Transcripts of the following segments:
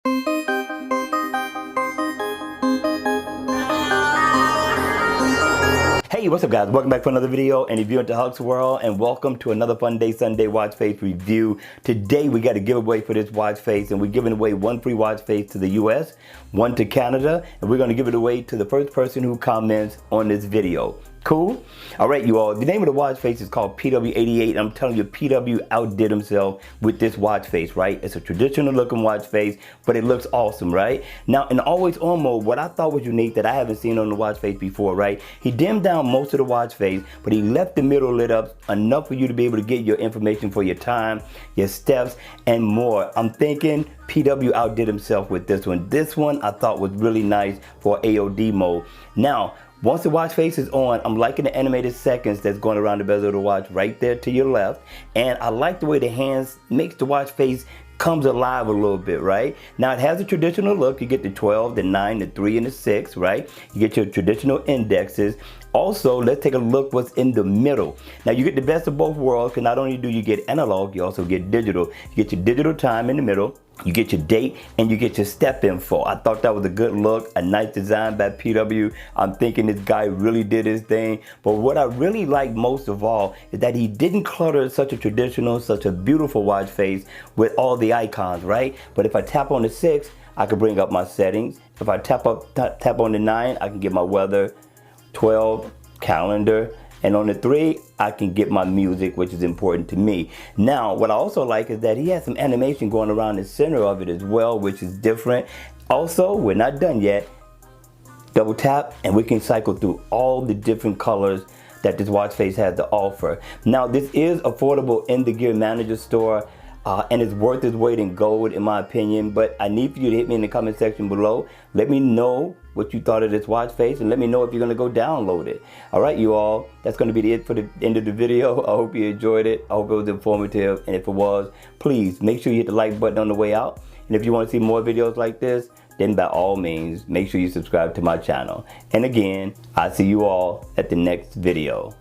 Hey, what's up guys? Welcome back for another video, and if you're into Huck's World, and welcome to another Fun Day Sunday watch face review. Today we got a giveaway for this watch face, and we're giving away one free watch face to the US, one to Canada, and we're going to give it away to the first person who comments on this video. Cool? Alright you all, the name of the watch face is called PW88. I'm telling you, PW outdid himself with this watch face, right? It's a traditional looking watch face, but it looks awesome, right? Now in always on mode, what I thought was unique that I haven't seen on the watch face before, right? He dimmed down most of the watch face, but he left the middle lit up enough for you to be able to get your information for your time, your steps, and more. I'm thinking PW outdid himself with this one. This one I thought was really nice for AOD mode. Now, once the watch face is on, I'm liking the animated seconds that's going around the bezel of the watch right there to your left. And I like the way the hands makes the watch face comes alive a little bit, right? Now it has a traditional look. You get the 12, the 9, the 3, and the 6, right? You get your traditional indexes. Also, let's take a look what's in the middle. Now you get the best of both worlds, because not only do you get analog, you also get digital. You get your digital time in the middle, you get your date, and you get your step info. I thought that was a good look, a nice design by PW. I'm thinking this guy really did his thing. But what I really like most of all is that he didn't clutter such a traditional, such a beautiful watch face with all the icons, right? But if I tap on the 6, I can bring up my settings. If I tap on the 9, I can get my weather, 12, calendar, and on the 3, I can get my music, which is important to me. Now, what I also like is that he has some animation going around the center of it as well, which is different. Also, we're not done yet. Double tap, and we can cycle through all the different colors that this watch face has to offer. Now, this is affordable in the Gear Manager store. And it's worth its weight in gold in my opinion, but I need for you to hit me in the comment section below. Let me know what you thought of this watch face, and let me know if you're going to go download it. Alright you all, that's going to be it for the end of the video. I hope you enjoyed it. I hope it was informative, and if it was, please make sure you hit the like button on the way out. And if you want to see more videos like this, then by all means, make sure you subscribe to my channel. And again, I'll see you all at the next video.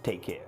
Take care.